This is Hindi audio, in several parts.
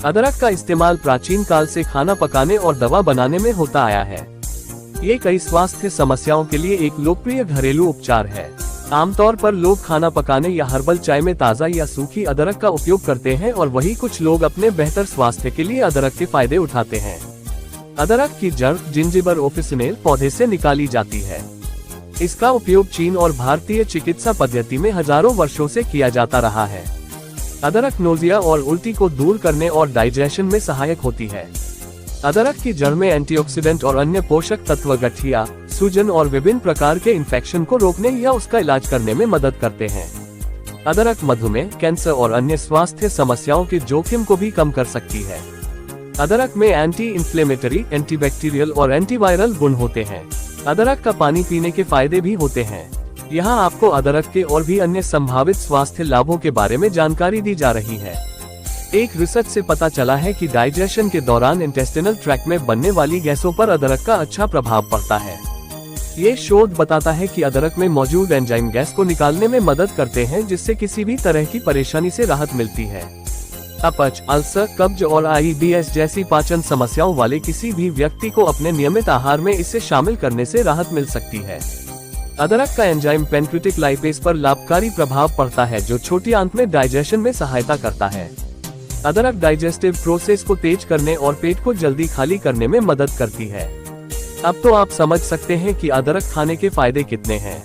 अदरक का इस्तेमाल प्राचीन काल से खाना पकाने और दवा बनाने में होता आया है। ये कई स्वास्थ्य समस्याओं के लिए एक लोकप्रिय घरेलू उपचार है। आमतौर पर लोग खाना पकाने या हर्बल चाय में ताज़ा या सूखी अदरक का उपयोग करते हैं और वही कुछ लोग अपने बेहतर स्वास्थ्य के लिए अदरक के फायदे उठाते हैं। अदरक की जड़ जिंजिबर ऑफिसिनेल पौधे से निकाली जाती है। इसका उपयोग चीन और भारतीय चिकित्सा पद्धति में हजारों वर्षों से किया जाता रहा है। अदरक नोजिया और उल्टी को दूर करने और डाइजेशन में सहायक होती है। अदरक की जड़ में एंटीऑक्सीडेंट और अन्य पोषक तत्व गठिया, सूजन और विभिन्न प्रकार के इन्फेक्शन को रोकने या उसका इलाज करने में मदद करते हैं। अदरक मधुमेह, कैंसर और अन्य स्वास्थ्य समस्याओं के जोखिम को भी कम कर सकती है। अदरक में एंटी इंफ्लेमेटरी, एंटीबैक्टीरियल और एंटीवायरल गुण होते हैं। अदरक का पानी पीने के फायदे भी होते हैं। यहाँ आपको अदरक के और भी अन्य संभावित स्वास्थ्य लाभों के बारे में जानकारी दी जा रही है। एक रिसर्च से पता चला है कि डाइजेशन के दौरान इंटेस्टिनल ट्रैक्ट में बनने वाली गैसों पर अदरक का अच्छा प्रभाव पड़ता है। ये शोध बताता है कि अदरक में मौजूद एंजाइम गैस को निकालने में मदद करते हैं, जिससे किसी भी तरह की परेशानी से राहत मिलती है। अपच, अल्सर, कब्ज और IBS जैसी पाचन समस्याओं वाले किसी भी व्यक्ति को अपने नियमित आहार में इसे शामिल करने से राहत मिल सकती है। अदरक का एंजाइम पेनक्रिटिक लाइपेज पर लाभकारी प्रभाव पड़ता है, जो छोटी आंत में डाइजेशन में सहायता करता है। अदरक डाइजेस्टिव प्रोसेस को तेज करने और पेट को जल्दी खाली करने में मदद करती है। अब तो आप समझ सकते हैं कि अदरक खाने के फायदे कितने हैं।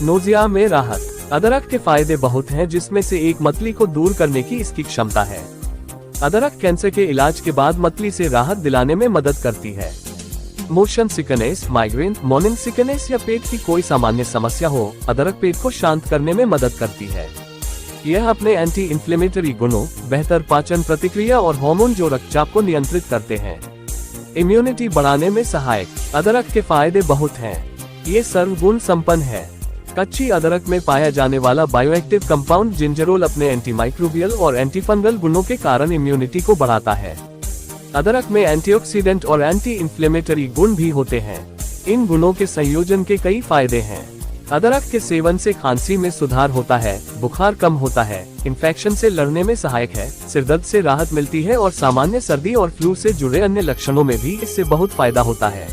नोजिया में राहत। अदरक के फायदे बहुत हैं, जिसमें से एक मतली को दूर करने की इसकी क्षमता है। अदरक कैंसर के इलाज के बाद मतली से राहत दिलाने में मदद करती है। Motion sickness, migraine, morning sickness या पेट की कोई सामान्य समस्या हो, अदरक पेट को शांत करने में मदद करती है। यह अपने एंटी इंफ्लेमेटरी गुणों, बेहतर पाचन प्रतिक्रिया और हार्मोन जो रक्तचाप को नियंत्रित करते हैं, इम्यूनिटी बढ़ाने में सहायक। अदरक के फायदे बहुत हैं। ये सर्वगुण संपन्न है। कच्ची अदरक में पाया जाने वाला बायोएक्टिव कंपाउंड जिंजरोल अपने एंटीमाइक्रोबियल और एंटीफंगल गुणों के कारण इम्यूनिटी को बढ़ाता है। अदरक में एंटीऑक्सीडेंट और एंटी इंफ्लेमेटरी गुण भी होते हैं। इन गुणों के संयोजन के कई फायदे हैं। अदरक के सेवन से खांसी में सुधार होता है, बुखार कम होता है, इन्फेक्शन से लड़ने में सहायक है, सिरदर्द से राहत मिलती है और सामान्य सर्दी और फ्लू से जुड़े अन्य लक्षणों में भी इससे बहुत फायदा होता है।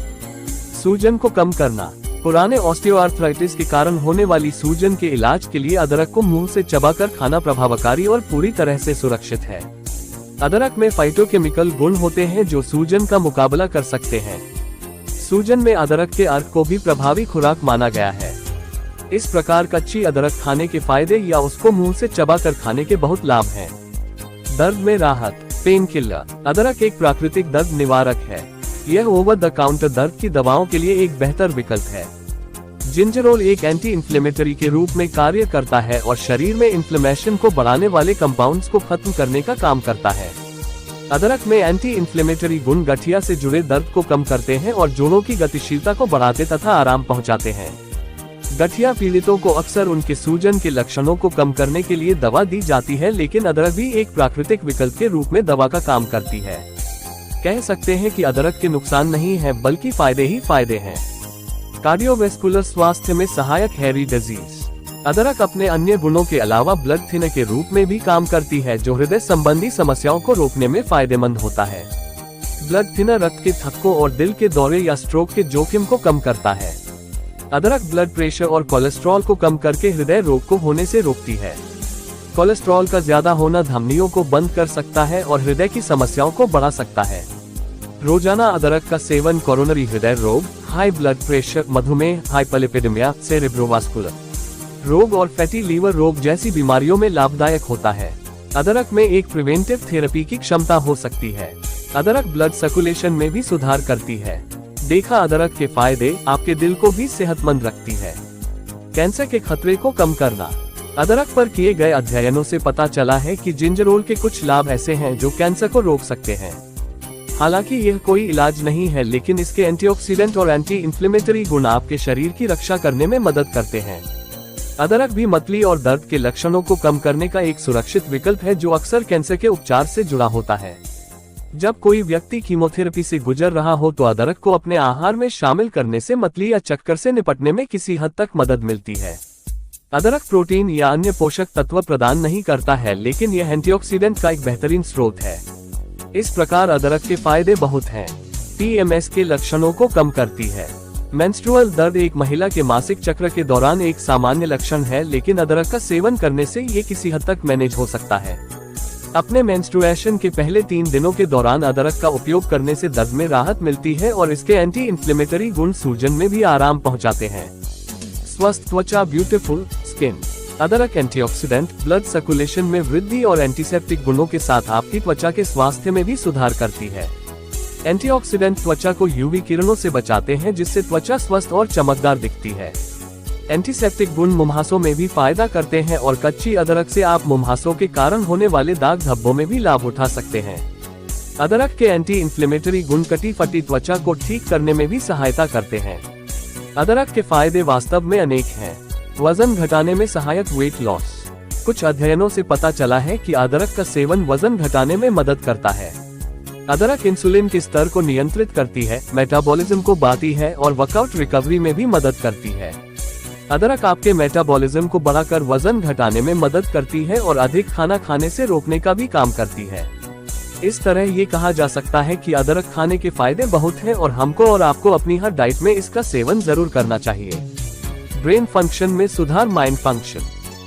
सूजन को कम करना। पुराने ऑस्टियोआर्थराइटिस के कारण होने वाली सूजन के इलाज के लिए अदरक को मुंह से चबाकर खाना प्रभावकारी और पूरी तरह से सुरक्षित है। अदरक में फाइटोकेमिकल गुण होते हैं जो सूजन का मुकाबला कर सकते हैं। सूजन में अदरक के अर्क को भी प्रभावी खुराक माना गया है। इस प्रकार कच्ची अदरक खाने के फायदे या उसको मुंह से चबाकर खाने के बहुत लाभ हैं। दर्द में राहत। Pain killer. अदरक एक प्राकृतिक दर्द निवारक है। यह ओवर द काउंटर दर्द की दवाओं के लिए एक बेहतर विकल्प है। जिंजरोल एक एंटी इंफ्लेमेटरी के रूप में कार्य करता है और शरीर में इन्फ्लेमेशन को बढ़ाने वाले कंपाउंड्स को खत्म करने का काम करता है। अदरक में एंटी इंफ्लेमेटरी गुण गठिया से जुड़े दर्द को कम करते हैं और जोड़ों की गतिशीलता को बढ़ाते तथा आराम पहुंचाते हैं। गठिया पीड़ितों को अक्सर उनके सूजन के लक्षणों को कम करने के लिए दवा दी जाती है, लेकिन अदरक भी एक प्राकृतिक विकल्प के रूप में दवा का काम करती है। कह सकते हैं कि अदरक के नुकसान नहीं है, बल्कि फायदे ही फायदे हैं। कार्डियोवैस्कुलर स्वास्थ्य में सहायक हैरी डिजीज। अदरक अपने अन्य गुणों के अलावा ब्लड थिनर के रूप में भी काम करती है, जो हृदय संबंधी समस्याओं को रोकने में फायदेमंद होता है। ब्लड थिनर रक्त के थक्कों और दिल के दौरे या स्ट्रोक के जोखिम को कम करता है। अदरक ब्लड प्रेशर और कोलेस्ट्रॉल को कम करके हृदय रोग को होने से रोकती है। कोलेस्ट्रॉल का ज्यादा होना धमनियों को बंद कर सकता है और हृदय की समस्याओं को बढ़ा सकता है। रोजाना अदरक का सेवन कोरोनरी हृदय रोग, हाई ब्लड प्रेशर, मधुमेह, हाइपरलिपिडेमिया, सेरेब्रोवास्कुलर रोग और फैटी लीवर रोग जैसी बीमारियों में लाभदायक होता है। अदरक में एक प्रिवेंटिव थेरेपी की क्षमता हो सकती है। अदरक ब्लड सर्कुलेशन में भी सुधार करती है। देखा अदरक के फायदे, आपके दिल को भी सेहतमंद रखती है। कैंसर के खतरे को कम करना। अदरक पर किए गए अध्ययनों से पता चला है कि जिंजरोल के कुछ लाभ ऐसे हैं जो कैंसर को रोक सकते हैं। हालांकि यह कोई इलाज नहीं है, लेकिन इसके एंटीऑक्सीडेंट और एंटी इंफ्लेमेटरी गुण आपके शरीर की रक्षा करने में मदद करते हैं। अदरक भी मतली और दर्द के लक्षणों को कम करने का एक सुरक्षित विकल्प है, जो अक्सर कैंसर के उपचार से जुड़ा होता है। जब कोई व्यक्ति कीमोथेरेपी से गुजर रहा हो तो अदरक को अपने आहार में शामिल करने से मतली या चक्कर से निपटने में किसी हद तक मदद मिलती है। अदरक प्रोटीन या अन्य पोषक तत्व प्रदान नहीं करता है, लेकिन यह एंटीऑक्सीडेंट का एक बेहतरीन स्रोत है। इस प्रकार अदरक के फायदे बहुत हैं। PMS के लक्षणों को कम करती है। मेंस्ट्रुअल दर्द एक महिला के मासिक चक्र के दौरान एक सामान्य लक्षण है, लेकिन अदरक का सेवन करने से ये किसी हद तक मैनेज हो सकता है। अपने मेंस्ट्रुएशन के पहले 3 दिनों के दौरान अदरक का उपयोग करने से दर्द में राहत मिलती है और इसके एंटी इन्फ्लेमेटरी गुण सूजन में भी आराम पहुंचाते हैं। स्वस्थ त्वचा, ब्यूटीफुल स्किन। अदरक एंटीऑक्सीडेंट, ब्लड सर्कुलेशन में वृद्धि और एंटीसेप्टिक गुणों के साथ आपकी त्वचा के स्वास्थ्य में भी सुधार करती है। एंटीऑक्सीडेंट त्वचा को यूवी किरणों से बचाते हैं, जिससे त्वचा स्वस्थ और चमकदार दिखती है। एंटीसेप्टिक गुण मुंहासों में भी फायदा करते हैं और कच्ची अदरक से आप मुंहासों के कारण होने वाले दाग धब्बों में भी लाभ उठा सकते हैं। अदरक के एंटी इन्फ्लेमेटरी गुण कटी फटी त्वचा को ठीक करने में भी सहायता करते हैं। अदरक के फायदे वास्तव में अनेक हैं। वजन घटाने में सहायक, वेट लॉस। कुछ अध्ययनों से पता चला है कि अदरक का सेवन वजन घटाने में मदद करता है। अदरक इंसुलिन के स्तर को नियंत्रित करती है, मेटाबॉलिज्म को बढ़ाती है और वर्कआउट रिकवरी में भी मदद करती है। अदरक आपके मेटाबॉलिज्म को बढ़ाकर वजन घटाने में मदद करती है और अधिक खाना खाने से रोकने का भी काम करती है। इस तरह ये कहा जा सकता है कि अदरक खाने के फायदे बहुत हैं और हमको और आपको अपनी हर डाइट में इसका सेवन जरूर करना चाहिए। ब्रेन फंक्शन में सुधार, माइंड फंक्शन।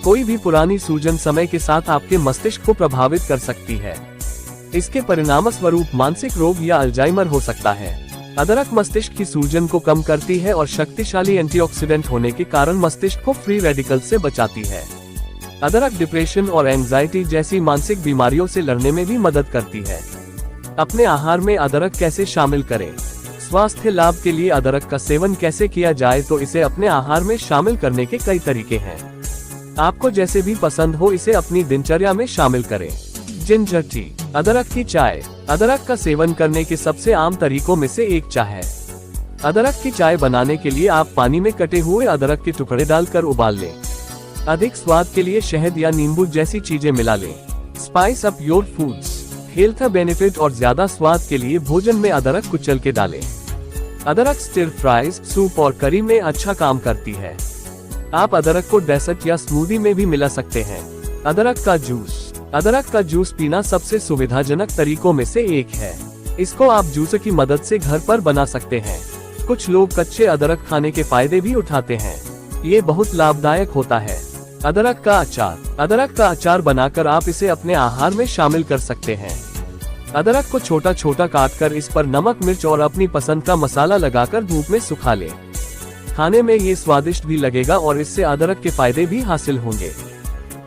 कोई भी पुरानी सूजन समय के साथ आपके मस्तिष्क को प्रभावित कर सकती है। इसके परिणामस्वरूप मानसिक रोग या अल्जाइमर हो सकता है। अदरक मस्तिष्क की सूजन को कम करती है और शक्तिशाली एंटीऑक्सीडेंट होने के कारण मस्तिष्क को फ्री रेडिकल से बचाती है। अदरक डिप्रेशन और एंजाइटी जैसी मानसिक बीमारियों से लड़ने में भी मदद करती है। अपने आहार में अदरक कैसे शामिल करें? स्वास्थ्य लाभ के लिए अदरक का सेवन कैसे किया जाए, तो इसे अपने आहार में शामिल करने के कई तरीके हैं। आपको जैसे भी पसंद हो इसे अपनी दिनचर्या में शामिल करें। जिंजर टी, अदरक की चाय। अदरक का सेवन करने के सबसे आम तरीकों में से एक चाय है। अदरक की चाय बनाने के लिए आप पानी में कटे हुए अदरक के टुकड़े डालकर उबाल लें। अधिक स्वाद के लिए शहद या नींबू जैसी चीजें मिला लें। Spice up your foods. Health benefit और ज्यादा स्वाद के लिए भोजन में अदरक कुचल के डालें। अदरक स्टिर फ्राइज, सूप और करी में अच्छा काम करती है। आप अदरक को डेसर्ट या स्मूदी में भी मिला सकते हैं। अदरक का जूस। अदरक का जूस पीना सबसे सुविधाजनक तरीकों में से एक है। इसको आप जूस की मदद से घर पर बना सकते हैं। कुछ लोग कच्चे अदरक खाने के फायदे भी उठाते हैं। ये बहुत लाभदायक होता है। अदरक का अचार। अदरक का अचार बनाकर आप इसे अपने आहार में शामिल कर सकते हैं। अदरक को छोटा छोटा काटकर इस पर नमक, मिर्च और अपनी पसंद का मसाला लगाकर धूप में सुखा लें। खाने में ये स्वादिष्ट भी लगेगा और इससे अदरक के फायदे भी हासिल होंगे।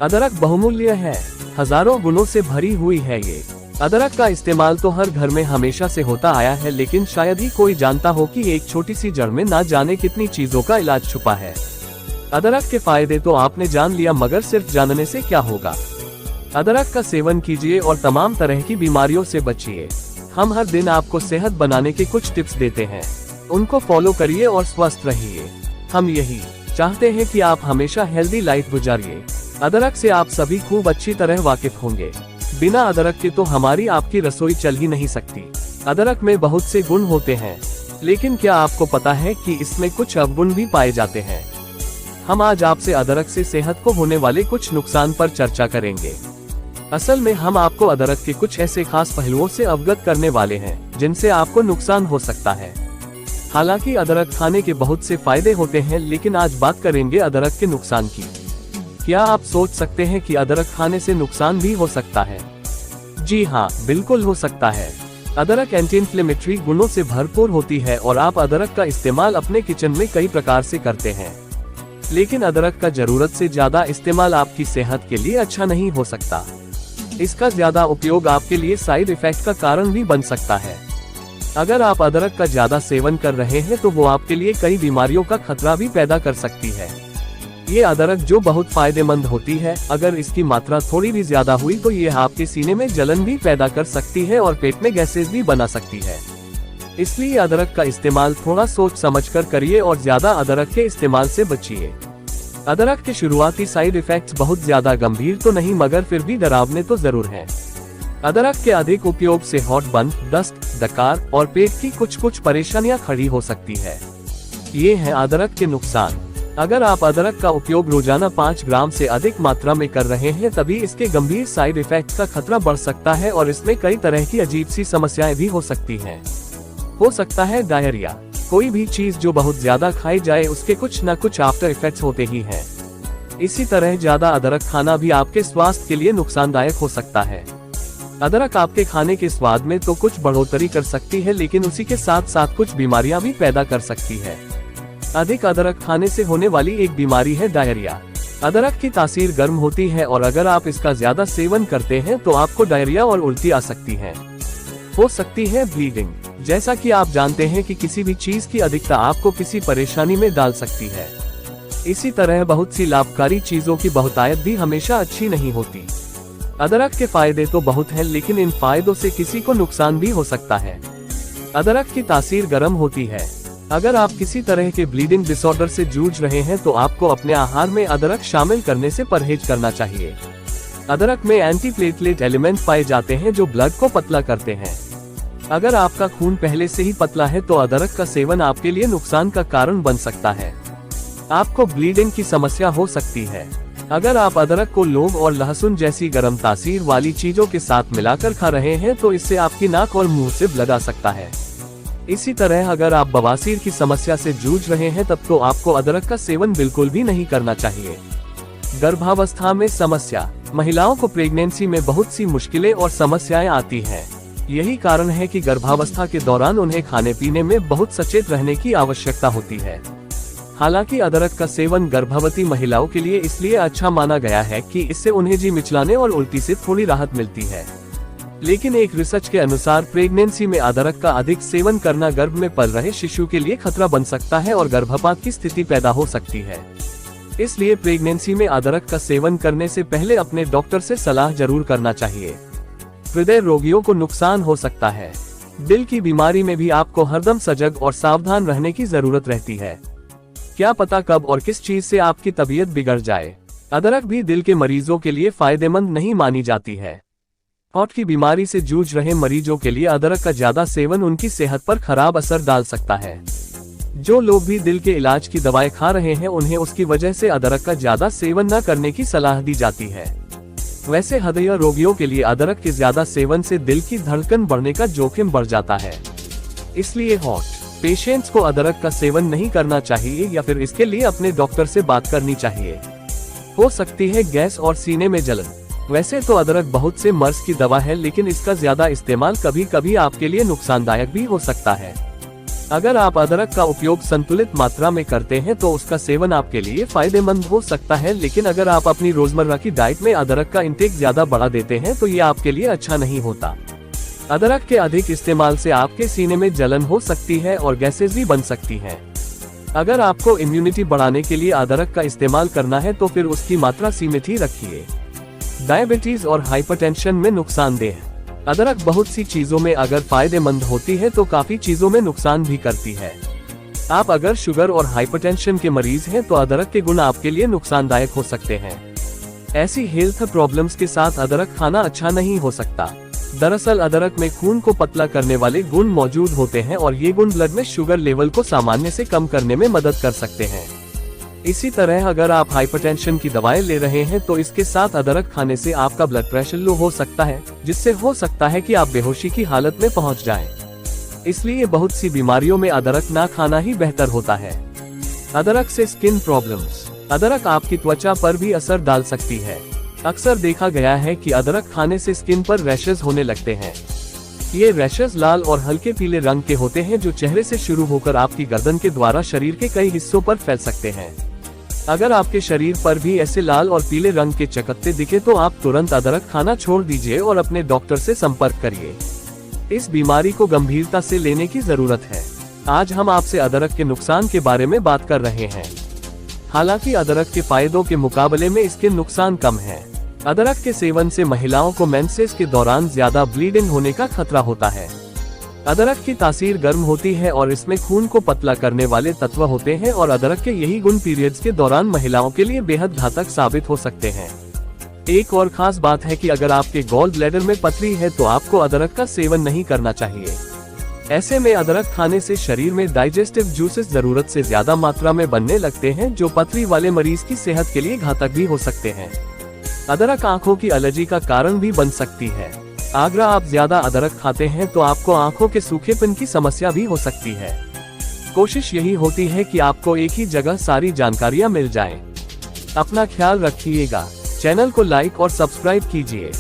अदरक बहुमूल्य है, हजारों गुणों से भरी हुई है ये। अदरक का इस्तेमाल तो हर घर में हमेशा से होता आया है, लेकिन शायद ही कोई जानता हो कि एक छोटी सी जड़ में ना जाने कितनी चीजों का इलाज छुपा है। अदरक के फायदे तो आपने जान लिया, मगर सिर्फ जानने से क्या होगा। अदरक का सेवन कीजिए और तमाम तरह की बीमारियों से बचिए। हम हर दिन आपको सेहत बनाने के कुछ टिप्स देते हैं, उनको फॉलो करिए और स्वस्थ रहिए। हम यही चाहते हैं कि आप हमेशा हेल्दी लाइफ गुजारिए। अदरक से आप सभी खूब अच्छी तरह वाकिफ होंगे। बिना अदरक के तो हमारी आपकी रसोई चल ही नहीं सकती। अदरक में बहुत से गुण होते हैं, लेकिन क्या आपको पता है कि इसमें कुछ अवगुण भी पाए जाते हैं? हम आज आपसे अदरक से सेहत को होने वाले कुछ नुकसान पर चर्चा करेंगे। असल में हम आपको अदरक के कुछ ऐसे खास पहलुओं से अवगत करने वाले हैं जिनसे आपको नुकसान हो सकता है। हालांकि अदरक खाने के बहुत से फायदे होते हैं, लेकिन आज बात करेंगे अदरक के नुकसान की। क्या आप सोच सकते हैं कि अदरक खाने से नुकसान भी हो सकता है? जी हाँ, बिल्कुल हो सकता है। अदरक एंटी इन्फ्लेमेटरी गुणों से भरपूर होती है और आप अदरक का इस्तेमाल अपने किचन में कई प्रकार से करते हैं। लेकिन अदरक का जरूरत से ज्यादा इस्तेमाल आपकी सेहत के लिए अच्छा नहीं हो सकता। इसका ज्यादा उपयोग आपके लिए साइड इफेक्ट का कारण भी बन सकता है। अगर आप अदरक का ज्यादा सेवन कर रहे हैं तो वो आपके लिए कई बीमारियों का खतरा भी पैदा कर सकती है। ये अदरक जो बहुत फायदेमंद होती है, अगर इसकी मात्रा थोड़ी भी ज्यादा हुई तो ये आपके सीने में जलन भी पैदा कर सकती है और पेट में गैसेस भी बना सकती है। इसलिए अदरक का इस्तेमाल थोड़ा सोच समझकर करिए और ज्यादा अदरक के इस्तेमाल से बचिए। अदरक के शुरुआती साइड इफेक्ट्स बहुत ज्यादा गंभीर तो नहीं, मगर फिर भी डरावने तो जरूर हैं। अदरक के अधिक उपयोग से हॉर्टबर्न, दस्त, डकार और पेट की कुछ परेशानियां खड़ी हो सकती है। ये हैं अदरक के नुकसान। अगर आप अदरक का उपयोग रोजाना 5 ग्राम से अधिक मात्रा में कर रहे हैं तभी इसके गंभीर साइड इफेक्ट्स का खतरा बढ़ सकता है और इसमें कई तरह की अजीब सी समस्याएं भी हो सकती हैं। हो सकता है डायरिया। कोई भी चीज जो बहुत ज्यादा खाई जाए उसके कुछ न कुछ आफ्टर इफेक्ट्स होते ही हैं। इसी तरह ज्यादा अदरक खाना भी आपके स्वास्थ्य के लिए नुकसानदायक हो सकता है। अदरक आपके खाने के स्वाद में तो कुछ बढ़ोतरी कर सकती है, लेकिन उसी के साथ साथ कुछ बीमारियां भी पैदा कर सकती है। अधिक अदरक खाने से होने वाली एक बीमारी है डायरिया। अदरक की तासीर गर्म होती है और अगर आप इसका ज्यादा सेवन करते हैं तो आपको डायरिया और उल्टी आ सकती है। हो सकती है ब्लीडिंग। जैसा कि आप जानते हैं कि किसी भी चीज की अधिकता आपको किसी परेशानी में डाल सकती है। इसी तरह बहुत सी लाभकारी चीजों की बहुतायत भी हमेशा अच्छी नहीं होती। अदरक के फायदे तो बहुत हैं, लेकिन इन फायदों से किसी को नुकसान भी हो सकता है। अदरक की तासीर गर्म होती है। अगर आप किसी तरह के ब्लीडिंग डिसऑर्डर से जूझ रहे हैं तो आपको अपने आहार में अदरक शामिल करने से परहेज करना चाहिए। अदरक में एंटीप्लेटलेट एलिमेंट पाए जाते हैं जो ब्लड को पतला करते हैं। अगर आपका खून पहले से ही पतला है तो अदरक का सेवन आपके लिए नुकसान का कारण बन सकता है। आपको ब्लीडिंग की समस्या हो सकती है। अगर आप अदरक को लौंग और लहसुन जैसी गर्म तासीर वाली चीजों के साथ मिलाकर खा रहे हैं तो इससे आपकी नाक और मुंह से ब्लड आ सकता है। इसी तरह अगर आप बवासीर की समस्या से जूझ रहे हैं तब तो आपको अदरक का सेवन बिल्कुल भी नहीं करना चाहिए। गर्भावस्था में समस्या। महिलाओं को प्रेगनेंसी में बहुत सी मुश्किलें और समस्याएं आती हैं। यही कारण है कि गर्भावस्था के दौरान उन्हें खाने पीने में बहुत सचेत रहने की आवश्यकता होती है। हालांकि अदरक का सेवन गर्भवती महिलाओं के लिए इसलिए अच्छा माना गया है कि इससे उन्हें जी मिचलाने और उल्टी से थोड़ी राहत मिलती है। लेकिन एक रिसर्च के अनुसार प्रेगनेंसी में अदरक का अधिक सेवन करना गर्भ में पल रहे शिशु के लिए खतरा बन सकता है और गर्भपात की स्थिति पैदा हो सकती है। इसलिए प्रेगनेंसी में अदरक का सेवन करने से पहले अपने डॉक्टर से सलाह जरूर करना चाहिए। हृदय रोगियों को नुकसान हो सकता है। दिल की बीमारी में भी आपको हरदम सजग और सावधान रहने की जरूरत रहती है। क्या पता कब और किस चीज से आपकी तबीयत बिगड़ जाए। अदरक भी दिल के मरीजों के लिए फायदेमंद नहीं मानी जाती है। हार्ट की बीमारी से जूझ रहे मरीजों के लिए अदरक का ज्यादा सेवन उनकी सेहत पर खराब असर डाल सकता है। जो लोग भी दिल के इलाज की दवाएं खा रहे हैं उन्हें उसकी वजह से अदरक का ज्यादा सेवन न करने की सलाह दी जाती है। वैसे हृदय रोगियों के लिए अदरक के ज्यादा सेवन से दिल की धड़कन बढ़ने का जोखिम बढ़ जाता है। इसलिए हार्ट पेशेंट्स को अदरक का सेवन नहीं करना चाहिए या फिर इसके लिए अपने डॉक्टर से बात करनी चाहिए। हो सकती है गैस और सीने में जलन। वैसे तो अदरक बहुत से मर्ज की दवा है, लेकिन इसका ज्यादा इस्तेमाल कभी कभी आपके लिए नुकसानदायक भी हो सकता है। अगर आप अदरक का उपयोग संतुलित मात्रा में करते हैं तो उसका सेवन आपके लिए फायदेमंद हो सकता है, लेकिन अगर आप अपनी रोजमर्रा की डाइट में अदरक का इंटेक ज्यादा बढ़ा देते हैं तो ये आपके लिए अच्छा नहीं होता। अदरक के अधिक इस्तेमाल से आपके सीने में जलन हो सकती है और गैसेस भी बन सकती हैं। अगर आपको इम्यूनिटी बढ़ाने के लिए अदरक का इस्तेमाल करना है तो फिर उसकी मात्रा सीमित ही रखिए। डायबिटीज और हाइपरटेंशन में नुकसानदेह। अदरक बहुत सी चीजों में अगर फायदेमंद होती है तो काफी चीजों में नुकसान भी करती है। आप अगर शुगर और हाइपरटेंशन के मरीज हैं तो अदरक के गुण आपके लिए नुकसानदायक हो सकते हैं। ऐसी हेल्थ प्रॉब्लम्स के साथ अदरक खाना अच्छा नहीं हो सकता। दरअसल अदरक में खून को पतला करने वाले गुण मौजूद होते हैं और ये गुण ब्लड में शुगर लेवल को सामान्य से कम करने में मदद कर सकते हैं। इसी तरह अगर आप हाइपरटेंशन की दवाएं ले रहे हैं तो इसके साथ अदरक खाने से आपका ब्लड प्रेशर लो हो सकता है, जिससे हो सकता है कि आप बेहोशी की हालत में पहुंच जाएं। इसलिए बहुत सी बीमारियों में अदरक ना खाना ही बेहतर होता है। अदरक से स्किन प्रॉब्लम्स। अदरक आपकी त्वचा पर भी असर डाल सकती है। अक्सर देखा गया है कि अदरक खाने से स्किन पर रैशेज होने लगते हैं। ये रैशेज लाल और हल्के पीले रंग के होते हैं जो चेहरे से शुरू होकर आपकी गर्दन के द्वारा शरीर के कई हिस्सों पर फैल सकते हैं। अगर आपके शरीर पर भी ऐसे लाल और पीले रंग के चकत्ते दिखे तो आप तुरंत अदरक खाना छोड़ दीजिए और अपने डॉक्टर से संपर्क करिए। इस बीमारी को गंभीरता से लेने की जरूरत है। आज हम आपसे अदरक के नुकसान के बारे में बात कर रहे हैं। हालांकि अदरक के फायदों के मुकाबले में इसके नुकसान कम हैं। अदरक के सेवन से महिलाओं को मेंसेस के दौरान ज्यादा ब्लीडिंग होने का खतरा होता है। अदरक की तासीर गर्म होती है और इसमें खून को पतला करने वाले तत्व होते हैं और अदरक के यही गुण पीरियड्स के दौरान महिलाओं के लिए बेहद घातक साबित हो सकते हैं। एक और खास बात है कि अगर आपके गॉल ब्लैडर में पथरी है तो आपको अदरक का सेवन नहीं करना चाहिए। ऐसे में अदरक खाने से शरीर में डाइजेस्टिव जूसेस जरूरत से ज्यादा मात्रा में बनने लगते हैं, जो पथरी वाले मरीज की सेहत के लिए घातक भी हो सकते हैं। अदरक आंखों की एलर्जी का कारण भी बन सकती है। अगर आप ज्यादा अदरक खाते हैं तो आपको आंखों के सूखेपन की समस्या भी हो सकती है। कोशिश यही होती है कि आपको एक ही जगह सारी जानकारियां मिल जाएं। अपना ख्याल रखिएगा। चैनल को लाइक और सब्सक्राइब कीजिए।